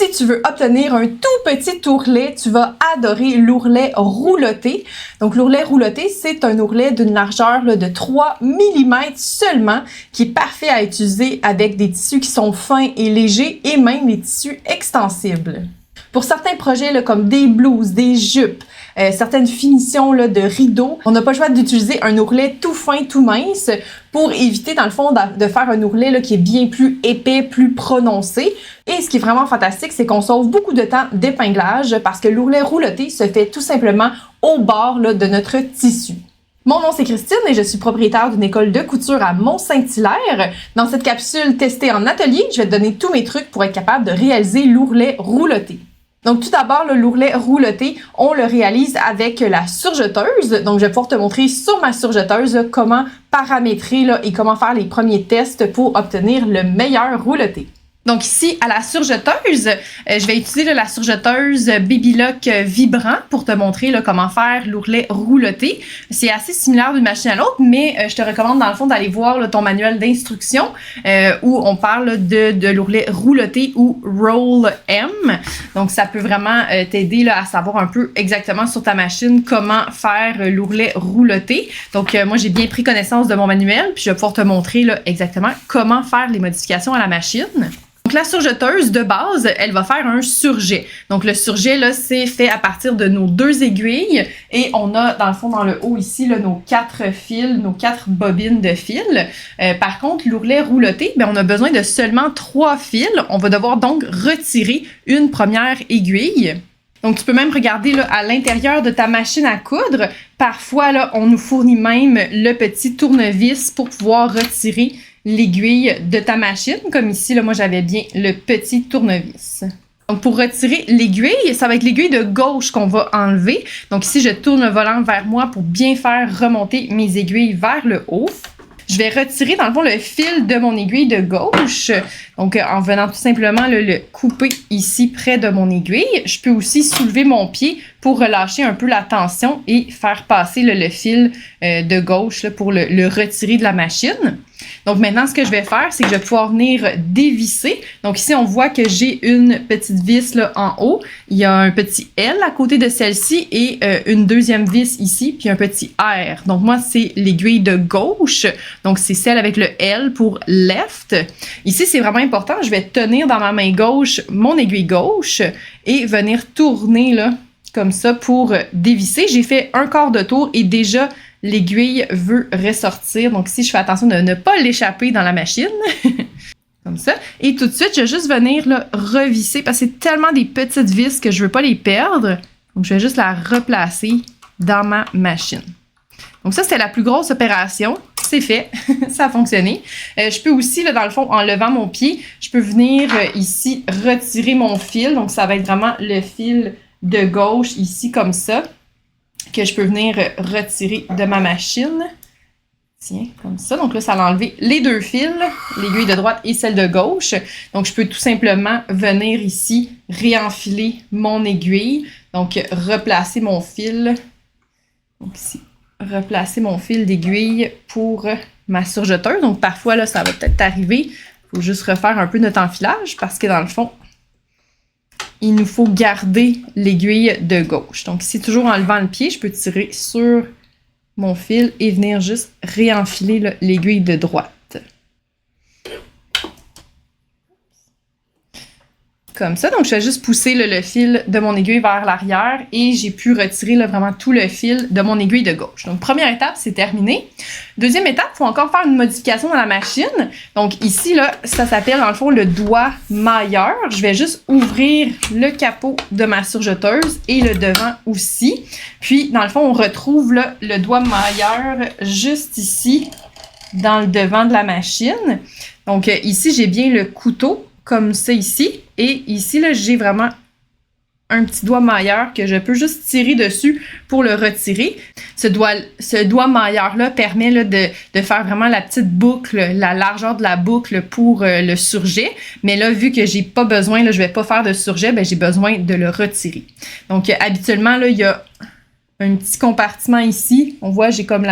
Si tu veux obtenir un tout petit ourlet, tu vas adorer l'ourlet rouloté. Donc l'ourlet rouloté, c'est un ourlet d'une largeur de 3 mm seulement, qui est parfait à utiliser avec des tissus qui sont fins et légers et même les tissus extensibles. Pour certains projets là, comme des blouses, des jupes, certaines finitions là, de rideaux, on n'a pas le choix d'utiliser un ourlet tout fin, tout mince pour éviter dans le fond de faire un ourlet là, qui est bien plus épais, plus prononcé. Et ce qui est vraiment fantastique, c'est qu'on sauve beaucoup de temps d'épinglage parce que l'ourlet rouloté se fait tout simplement au bord là, de notre tissu. Mon nom c'est Christine et je suis propriétaire d'une école de couture à Mont-Saint-Hilaire. Dans cette capsule testée en atelier, je vais te donner tous mes trucs pour être capable de réaliser l'ourlet rouloté. Donc tout d'abord, l'ourlet rouloté, on le réalise avec la surjeteuse. Donc je vais pouvoir te montrer sur ma surjeteuse là, comment paramétrer là, et comment faire les premiers tests pour obtenir le meilleur rouloté. Donc ici, à la surjeteuse, je vais utiliser là, la surjeteuse Babylock vibrant pour te montrer là, comment faire l'ourlet rouloté. C'est assez similaire d'une machine à l'autre, mais je te recommande dans le fond d'aller voir là, ton manuel d'instruction où on parle là, de l'ourlet rouloté ou Roll M. Donc ça peut vraiment t'aider là, à savoir un peu exactement sur ta machine comment faire l'ourlet rouloté. Donc moi j'ai bien pris connaissance de mon manuel, puis je vais pouvoir te montrer là, exactement comment faire les modifications à la machine. Donc, la surjeteuse, de base, elle va faire un surjet. Donc, le surjet, là, c'est fait à partir de nos 2 aiguilles et on a, dans le fond, dans le haut ici, là, nos 4 fils, nos 4 bobines de fils. Par contre, l'ourlet rouloté, ben, on a besoin de seulement 3 fils. On va devoir donc retirer une première aiguille. Donc, tu peux même regarder là, à l'intérieur de ta machine à coudre. Parfois, là, on nous fournit même le petit tournevis pour pouvoir retirer l'aiguille de ta machine. Comme ici, là, moi, j'avais bien le petit tournevis. Donc, pour retirer l'aiguille, ça va être l'aiguille de gauche qu'on va enlever. Donc, ici, je tourne le volant vers moi pour bien faire remonter mes aiguilles vers le haut. Je vais retirer, dans le fond, le fil de mon aiguille de gauche. Donc, en venant tout simplement le couper ici près de mon aiguille. Je peux aussi soulever mon pied pour relâcher un peu la tension et faire passer le fil de gauche là, pour le retirer de la machine. Donc maintenant, ce que je vais faire, c'est que je vais pouvoir venir dévisser. Donc ici, on voit que j'ai une petite vis là, en haut. Il y a un petit L à côté de celle-ci et une deuxième vis ici, puis un petit R. Donc moi, c'est l'aiguille de gauche. Donc c'est celle avec le L pour left. Ici, c'est vraiment important. Je vais tenir dans ma main gauche mon aiguille gauche et venir tourner là, comme ça pour dévisser. J'ai fait un quart de tour et déjà, l'aiguille veut ressortir. Donc ici, je fais attention de ne pas l'échapper dans la machine. Comme ça. Et tout de suite, je vais juste venir là, revisser parce que c'est tellement des petites vis que je ne veux pas les perdre. Donc, je vais juste la replacer dans ma machine. Donc ça, c'était la plus grosse opération. C'est fait. Ça a fonctionné. Je peux aussi, là, dans le fond, en levant mon pied, je peux venir ici retirer mon fil. Donc, ça va être vraiment le fil de gauche ici, comme ça, que je peux venir retirer de ma machine. Tiens, comme ça. Donc là, ça va enlever les 2 fils, l'aiguille de droite et celle de gauche. Donc, je peux tout simplement venir ici, réenfiler mon aiguille. Donc, replacer mon fil. Donc ici, replacer mon fil d'aiguille pour ma surjeteuse. Donc, parfois, là, ça va peut-être arriver. Il faut juste refaire un peu notre enfilage parce que dans le fond, il nous faut garder l'aiguille de gauche. Donc ici, toujours en levant le pied, je peux tirer sur mon fil et venir juste réenfiler l'aiguille de droite. Comme ça. Donc, je vais juste pousser le fil de mon aiguille vers l'arrière et j'ai pu retirer là, vraiment tout le fil de mon aiguille de gauche. Donc, première étape, c'est terminé. Deuxième étape, il faut encore faire une modification dans la machine. Donc, ici, là, ça s'appelle, dans le fond, le doigt mailleur. Je vais juste ouvrir le capot de ma surjeteuse et le devant aussi. Puis, dans le fond, on retrouve là, le doigt mailleur juste ici, dans le devant de la machine. Donc, ici, j'ai bien le couteau, comme ça ici. Et ici, là, j'ai vraiment un petit doigt mailleur que je peux juste tirer dessus pour le retirer. Ce doigt mailleur-là permet là, de faire vraiment la petite boucle, la largeur de la boucle pour le surjet. Mais là, vu que j'ai pas besoin, là, je vais pas faire de surjet, ben, j'ai besoin de le retirer. Donc, habituellement, là, il y a un petit compartiment ici. On voit, j'ai comme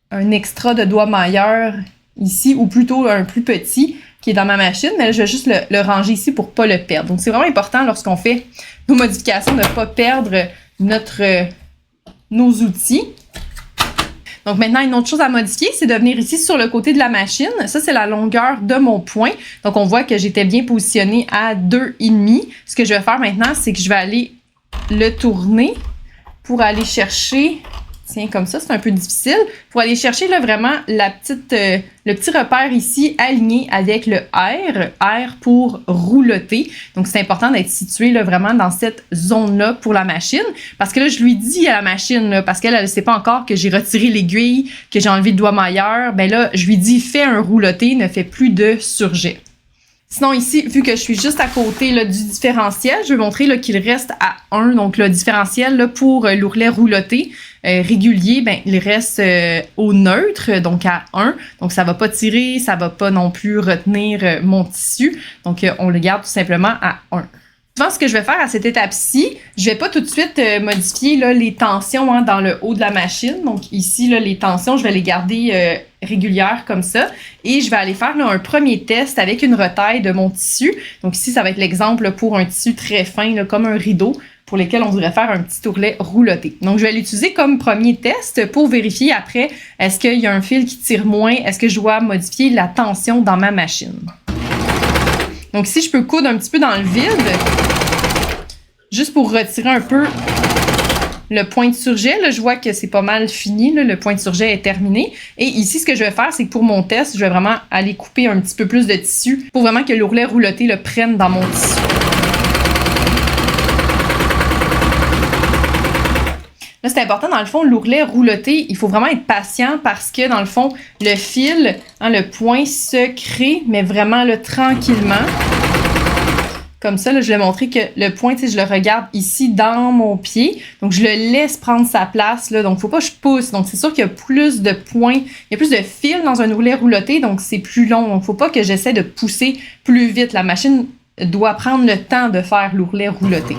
un extra de doigt mailleur ici, ou plutôt un plus petit, qui est dans ma machine, mais là, je vais juste le ranger ici pour pas le perdre. Donc, c'est vraiment important lorsqu'on fait nos modifications de ne pas perdre nos outils. Donc maintenant, une autre chose à modifier, c'est de venir ici sur le côté de la machine. Ça, c'est la longueur de mon point. Donc, on voit que j'étais bien positionnée à 2,5. Ce que je vais faire maintenant, c'est que je vais aller le tourner pour aller chercher... Tiens, comme ça, c'est un peu difficile. Pour aller chercher là, vraiment le petit repère ici aligné avec le R. R pour roulotter. Donc, c'est important d'être situé là, vraiment dans cette zone-là pour la machine. Parce que là, je lui dis à la machine, là, parce qu'elle ne sait pas encore que j'ai retiré l'aiguille, que j'ai enlevé le doigt mailleur. Ben là, je lui dis, fais un rouloté, ne fais plus de surjet. Sinon, ici, vu que je suis juste à côté là, du différentiel, je vais montrer là, qu'il reste à 1. Donc, le différentiel là, pour l'ourlet rouloté régulier, ben, il reste au neutre, donc à 1. Donc, ça va pas tirer, ça va pas non plus retenir mon tissu. Donc, on le garde tout simplement à 1. Souvent, ce que je vais faire à cette étape-ci, je vais pas tout de suite modifier là, les tensions dans le haut de la machine. Donc ici, là, les tensions, je vais les garder régulières comme ça. Et je vais aller faire là, un premier test avec une retaille de mon tissu. Donc ici, ça va être l'exemple pour un tissu très fin, là, comme un rideau, pour lequel on voudrait faire un petit ourlet rouloté. Donc je vais l'utiliser comme premier test pour vérifier après, est-ce qu'il y a un fil qui tire moins, est-ce que je dois modifier la tension dans ma machine. Donc ici, je peux coudre un petit peu dans le vide, juste pour retirer un peu le point de surjet. Là, je vois que c'est pas mal fini, là, le point de surjet est terminé. Et ici, ce que je vais faire, c'est que pour mon test, je vais vraiment aller couper un petit peu plus de tissu pour vraiment que l'ourlet rouloté le prenne dans mon tissu. Là, c'est important, dans le fond, l'ourlet rouloté, il faut vraiment être patient parce que, dans le fond, le fil, le point se crée, mais vraiment là, tranquillement. Comme ça, là, je vais montrer que le point, je le regarde ici dans mon pied. Donc, je le laisse prendre sa place. Là, donc, il ne faut pas que je pousse. Donc, c'est sûr qu'il y a plus de points, il y a plus de fils dans un ourlet rouloté, donc c'est plus long. Donc, il ne faut pas que j'essaie de pousser plus vite. La machine doit prendre le temps de faire l'ourlet rouloté.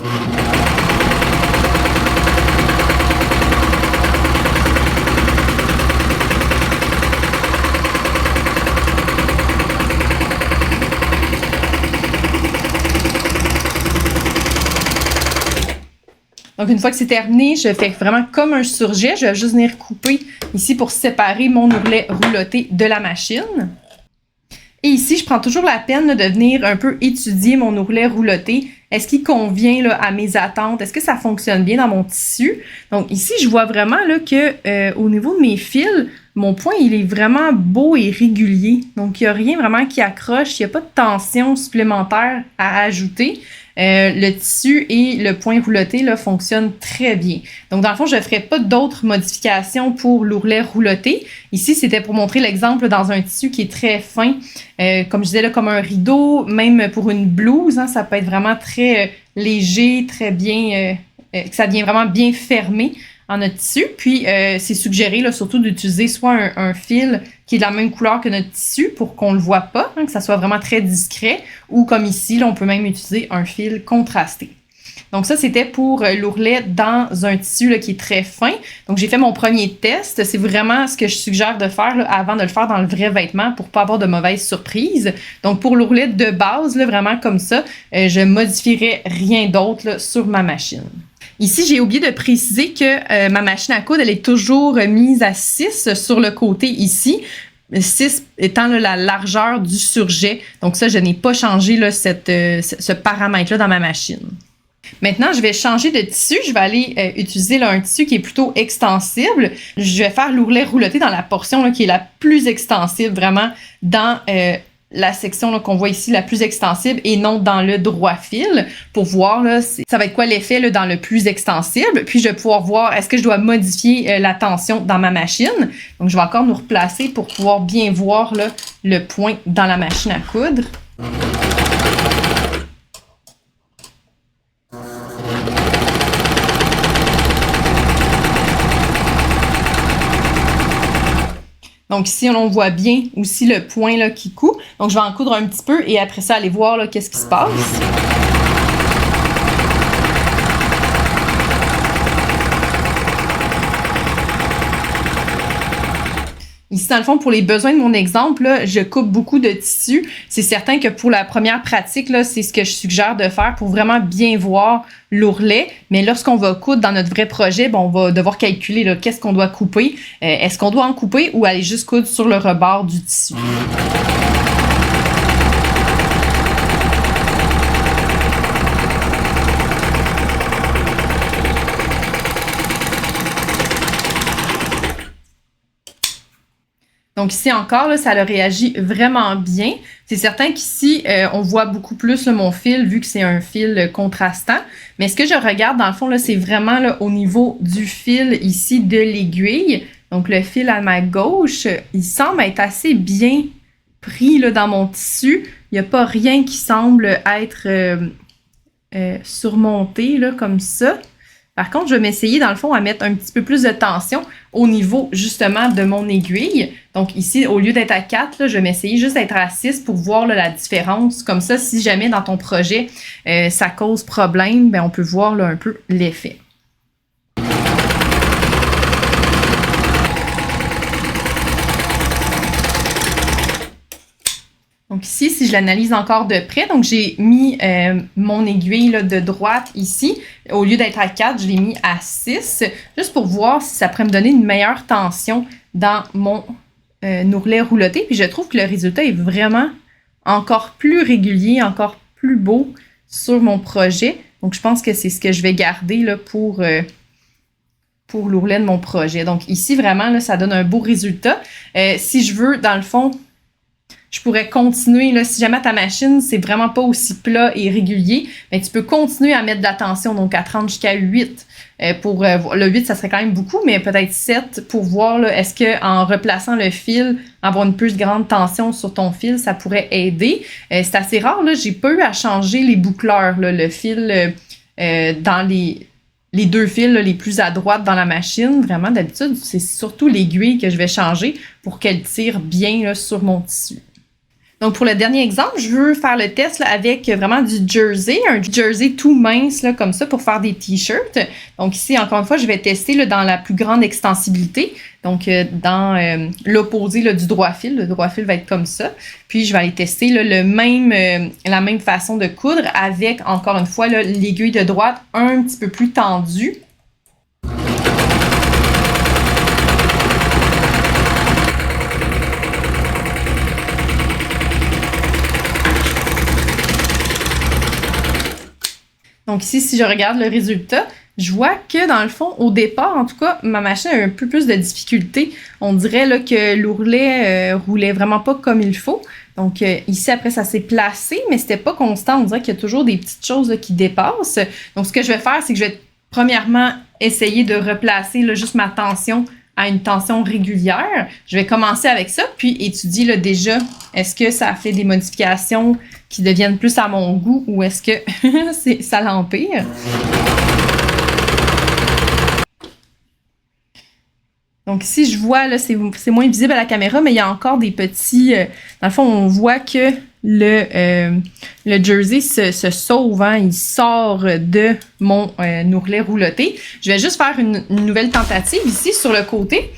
Donc, une fois que c'est terminé, je fais vraiment comme un surjet. Je vais juste venir couper ici pour séparer mon ourlet rouloté de la machine. Et ici, je prends toujours la peine là, de venir un peu étudier mon ourlet rouloté. Est-ce qu'il convient là, à mes attentes? Est-ce que ça fonctionne bien dans mon tissu? Donc ici, je vois vraiment là, que au niveau de mes fils, mon point, il est vraiment beau et régulier. Donc, il n'y a rien vraiment qui accroche. Il n'y a pas de tension supplémentaire à ajouter. Le tissu et le point rouloté là, fonctionnent très bien. Donc, dans le fond, je ne ferai pas d'autres modifications pour l'ourlet rouloté. Ici, c'était pour montrer l'exemple dans un tissu qui est très fin. Comme je disais, là, comme un rideau, même pour une blouse, hein, ça peut être vraiment très léger, très bien, que ça devient vraiment bien fermé en notre tissu. Puis, c'est suggéré là, surtout d'utiliser soit un fil qui est de la même couleur que notre tissu pour qu'on le voit pas, hein, que ça soit vraiment très discret, ou comme ici, là, on peut même utiliser un fil contrasté. Donc ça, c'était pour l'ourlet dans un tissu là, qui est très fin. Donc j'ai fait mon premier test. C'est vraiment ce que je suggère de faire là, avant de le faire dans le vrai vêtement pour pas avoir de mauvaises surprises. Donc pour l'ourlet de base, là, vraiment comme ça, je modifierai rien d'autre là, sur ma machine. Ici, j'ai oublié de préciser que ma machine à coudre, elle est toujours mise à 6 sur le côté ici. 6 étant là, la largeur du surjet. Donc ça, je n'ai pas changé là, ce paramètre-là dans ma machine. Maintenant, je vais changer de tissu. Je vais aller utiliser là, un tissu qui est plutôt extensible. Je vais faire l'ourlet rouloté dans la portion là, qui est la plus extensible, vraiment dans la section là, qu'on voit ici, la plus extensible, et non dans le droit fil, pour voir là, ça va être quoi l'effet là, dans le plus extensible. Puis, je vais pouvoir voir est-ce que je dois modifier la tension dans ma machine. Donc, je vais encore nous replacer pour pouvoir bien voir là, le point dans la machine à coudre. Donc ici, on voit bien aussi le point là, qui coud. Donc je vais en coudre un petit peu et après ça, aller voir là, qu'est-ce qui se passe. ici, dans le fond, pour les besoins de mon exemple, là, je coupe beaucoup de tissu. C'est certain que pour la première pratique, là, c'est ce que je suggère de faire pour vraiment bien voir l'ourlet. Mais lorsqu'on va coudre dans notre vrai projet, on va devoir calculer là, qu'est-ce qu'on doit couper. Est-ce qu'on doit en couper ou aller juste coudre sur le rebord du tissu? Donc ici encore, là, ça a réagi vraiment bien. C'est certain qu'ici, on voit beaucoup plus là, mon fil vu que c'est un fil contrastant. Mais ce que je regarde dans le fond, là, c'est vraiment là, au niveau du fil ici de l'aiguille. Donc le fil à ma gauche, il semble être assez bien pris là, dans mon tissu. Il n'y a pas rien qui semble être surmonté là, comme ça. Par contre, je vais m'essayer, dans le fond, à mettre un petit peu plus de tension au niveau, justement, de mon aiguille. Donc ici, au lieu d'être à 4, là, je vais m'essayer juste d'être à 6 pour voir là, la différence. Comme ça, si jamais dans ton projet, ça cause problème, on peut voir là, un peu l'effet. Donc ici, si je l'analyse encore de près, donc j'ai mis mon aiguille là, de droite ici. Au lieu d'être à 4, je l'ai mis à 6, juste pour voir si ça pourrait me donner une meilleure tension dans mon ourlet rouloté. Puis je trouve que le résultat est vraiment encore plus régulier, encore plus beau sur mon projet. Donc je pense que c'est ce que je vais garder là, pour l'ourlet de mon projet. Donc ici, vraiment, là, ça donne un beau résultat. Si je veux, dans le fond, je pourrais continuer, là, si jamais ta machine, c'est vraiment pas aussi plat et régulier, bien, tu peux continuer à mettre de la tension, donc à 30 jusqu'à 8. Le 8, ça serait quand même beaucoup, mais peut-être 7 pour voir, là, est-ce qu'en replaçant le fil, avoir une plus grande tension sur ton fil, ça pourrait aider. C'est assez rare, là, j'ai pas eu à changer les boucleurs, là, le fil dans les deux fils là, les plus à droite dans la machine. Vraiment, d'habitude, c'est surtout l'aiguille que je vais changer pour qu'elle tire bien là, sur mon tissu. Donc, pour le dernier exemple, je veux faire le test là, avec vraiment du jersey, un jersey tout mince là, comme ça pour faire des t-shirts. Donc ici, encore une fois, je vais tester là, dans la plus grande extensibilité, donc dans l'opposé là, du droit fil. Le droit fil va être comme ça. Puis, je vais aller tester là, la même façon de coudre avec, encore une fois, là, l'aiguille de droite un petit peu plus tendue. Donc ici, si je regarde le résultat, je vois que dans le fond, au départ, en tout cas, ma machine a un peu plus de difficulté. On dirait là, que l'ourlet roulait vraiment pas comme il faut. Donc ici, après, ça s'est placé, mais c'était pas constant. On dirait qu'il y a toujours des petites choses là, qui dépassent. Donc ce que je vais faire, c'est que je vais premièrement essayer de replacer là, juste ma tension à une tension régulière. Je vais commencer avec ça, puis étudier là, déjà, est-ce que ça fait des modifications qui deviennent plus à mon goût ou est-ce que ça l'empire? Donc ici, je vois, là, c'est moins visible à la caméra, mais il y a encore des petits... dans le fond, on voit que le jersey se sauve, hein, il sort de mon ourlet rouloté. Je vais juste faire une nouvelle tentative ici sur le côté.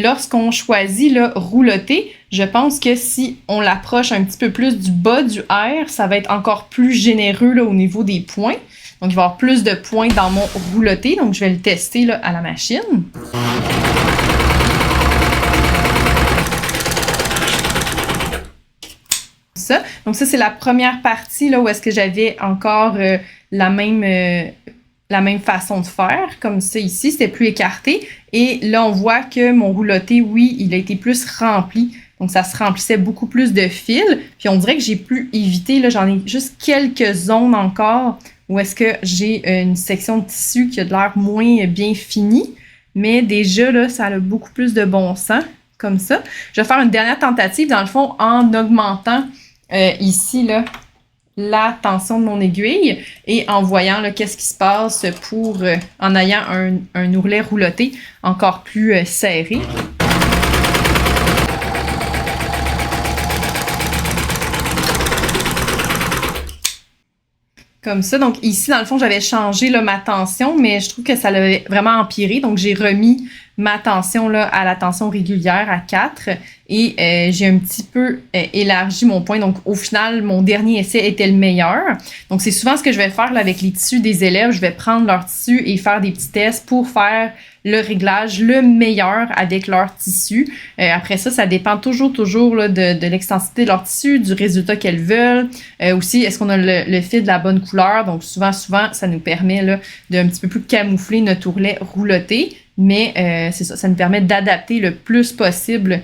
Lorsqu'on choisit le rouloté, je pense que si on l'approche un petit peu plus du bas du R, ça va être encore plus généreux là, au niveau des points. Donc, il va y avoir plus de points dans mon rouloté. Donc, je vais le tester là, à la machine. Ça. Donc, ça, c'est la première partie là, où est-ce que j'avais encore la même façon de faire. Comme ça, ici, c'était plus écarté. Et là, on voit que mon rouloté, oui, il a été plus rempli. Donc, ça se remplissait beaucoup plus de fils. Puis, on dirait que j'ai pu éviter, là, j'en ai juste quelques zones encore où est-ce que j'ai une section de tissu qui a de l'air moins bien finie. Mais déjà, là, ça a beaucoup plus de bon sens, comme ça. Je vais faire une dernière tentative, dans le fond, en augmentant ici, là, la tension de mon aiguille et en voyant qu'est-ce qui se passe pour en ayant un ourlet rouloté encore plus serré. Comme ça. Donc ici, dans le fond, j'avais changé là, ma tension, mais je trouve que ça l'avait vraiment empiré. Donc j'ai remis ma tension là, à la tension régulière à 4 et j'ai un petit peu élargi mon point. Donc, au final, mon dernier essai était le meilleur. Donc, c'est souvent ce que je vais faire là, avec les tissus des élèves. Je vais prendre leur tissu et faire des petits tests pour faire le réglage le meilleur avec leur tissu. Après ça, ça dépend toujours là, de l'extensité de leur tissu, du résultat qu'elles veulent. Aussi, est-ce qu'on a le fil de la bonne couleur? Donc, souvent, ça nous permet là, de un petit peu plus camoufler notre ourlet rouloté. Mais c'est ça, ça nous permet d'adapter le plus possible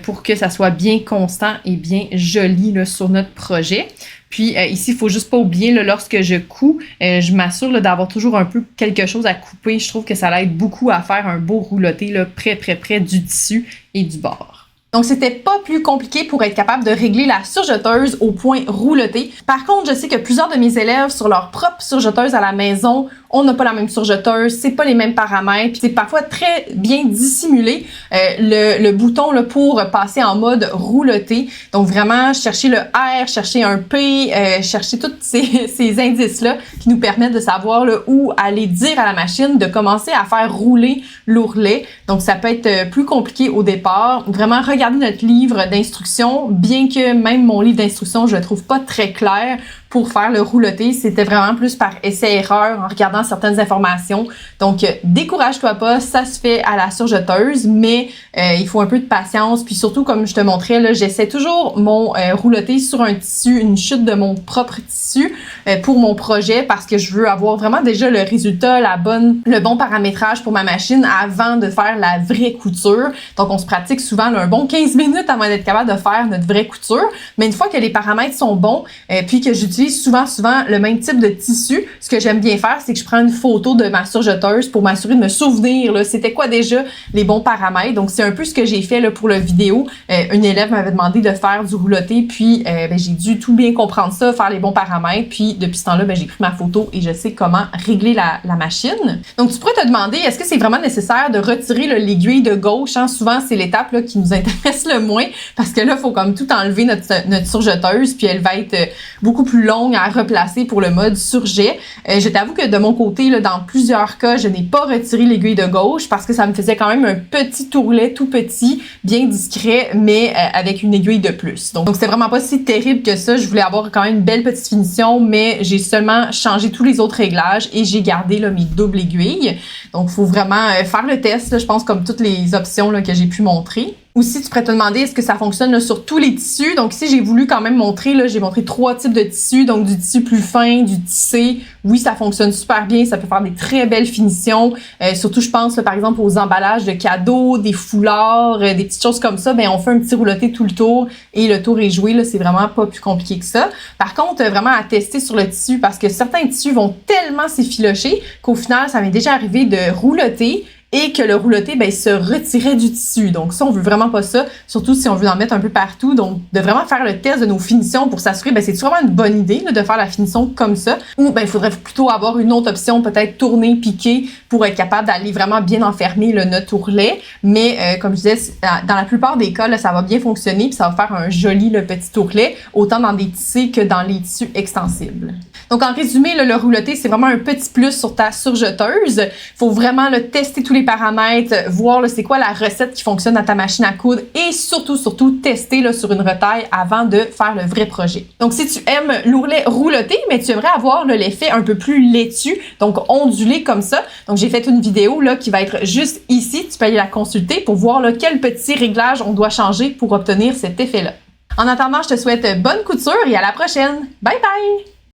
pour que ça soit bien constant et bien joli là, sur notre projet. Puis ici, il faut juste pas oublier, là, lorsque je couds, je m'assure là, d'avoir toujours un peu quelque chose à couper. Je trouve que ça l'aide beaucoup à faire un beau rouloté là, près du tissu et du bord. Donc, c'était pas plus compliqué pour être capable de régler la surjeteuse au point rouloté. Par contre, je sais que plusieurs de mes élèves, sur leur propre surjeteuse à la maison, on n'a pas la même surjeteuse, c'est pas les mêmes paramètres, puis c'est parfois très bien dissimulé le bouton là, pour passer en mode rouloté. Donc, vraiment, chercher le R, chercher un P, chercher tous ces indices-là qui nous permettent de savoir là, où aller dire à la machine de commencer à faire rouler l'ourlet. Donc, ça peut être plus compliqué au départ. Vraiment, regardez notre livre d'instructions, bien que même mon livre d'instructions, je le trouve pas très clair pour faire le rouloté. C'était vraiment plus par essai-erreur en regardant certaines informations. Donc, décourage-toi pas, ça se fait à la surjeteuse, mais il faut un peu de patience. Puis surtout, comme je te montrais, là, j'essaie toujours mon rouloté sur un tissu, une chute de mon propre tissu pour mon projet parce que je veux avoir vraiment déjà le résultat, le bon paramétrage pour ma machine avant de faire la vraie couture. Donc, on se pratique souvent là, un bon 15 minutes avant d'être capable de faire notre vraie couture. Mais une fois que les paramètres sont bons, puis que j'utilise souvent le même type de tissu, ce que j'aime bien faire, c'est que je prends une photo de ma surjeteuse pour m'assurer de me souvenir, là, c'était quoi déjà les bons paramètres. Donc, c'est un peu ce que j'ai fait là, pour la vidéo. Une élève m'avait demandé de faire du rouloté, puis j'ai dû tout bien comprendre ça, faire les bons paramètres, puis depuis ce temps-là, j'ai pris ma photo et je sais comment régler la machine. Donc, tu pourrais te demander, est-ce que c'est vraiment nécessaire de retirer là, l'aiguille de gauche? Hein? Souvent, c'est l'étape là, qui nous intéresse le moins, parce que là, il faut comme tout enlever notre surjeteuse, puis elle va être beaucoup plus longue à replacer pour le mode surjet. Je t'avoue que de mon côté, là, dans plusieurs cas, je n'ai pas retiré l'aiguille de gauche parce que ça me faisait quand même un petit ourlet tout petit, bien discret, mais avec une aiguille de plus. Donc c'était vraiment pas si terrible que ça. Je voulais avoir quand même une belle petite finition, mais j'ai seulement changé tous les autres réglages et j'ai gardé là, mes doubles aiguilles. Donc il faut vraiment faire le test, là, je pense, comme toutes les options là, que j'ai pu montrer. Aussi, tu pourrais te demander est-ce que ça fonctionne là, sur tous les tissus. Donc ici, j'ai voulu quand même montrer, là, j'ai montré 3 types de tissus, donc du tissu plus fin, du tissé. Oui, ça fonctionne super bien, ça peut faire des très belles finitions. Surtout, je pense là, par exemple aux emballages de cadeaux, des foulards, des petites choses comme ça. Ben on fait un petit rouloté tout le tour et le tour est joué. Là, c'est vraiment pas plus compliqué que ça. Par contre, vraiment à tester sur le tissu parce que certains tissus vont tellement s'effilocher qu'au final, ça m'est déjà arrivé de rouloter et que le rouloté, se retirait du tissu. Donc ça, on veut vraiment pas ça, surtout si on veut en mettre un peu partout. Donc, de vraiment faire le test de nos finitions pour s'assurer, c'est vraiment une bonne idée là, de faire la finition comme ça. Ou il faudrait plutôt avoir une autre option, peut-être tourner, piquer, pour être capable d'aller vraiment bien enfermer notre ourlet. Mais comme je disais, dans la plupart des cas, là, ça va bien fonctionner, puis ça va faire un joli petit ourlet, autant dans des tissés que dans les tissus extensibles. Donc, en résumé, là, le rouloté, c'est vraiment un petit plus sur ta surjeteuse. Il faut vraiment tester tous les paramètres, voir c'est quoi la recette qui fonctionne à ta machine à coudre et surtout tester là, sur une retaille avant de faire le vrai projet. Donc, si tu aimes l'ourlet rouloté, mais tu aimerais avoir l'effet un peu plus laitue, donc ondulé comme ça. Donc, j'ai fait une vidéo là, qui va être juste ici. Tu peux aller la consulter pour voir là, quel petit réglage on doit changer pour obtenir cet effet-là. En attendant, je te souhaite bonne couture et à la prochaine. Bye bye!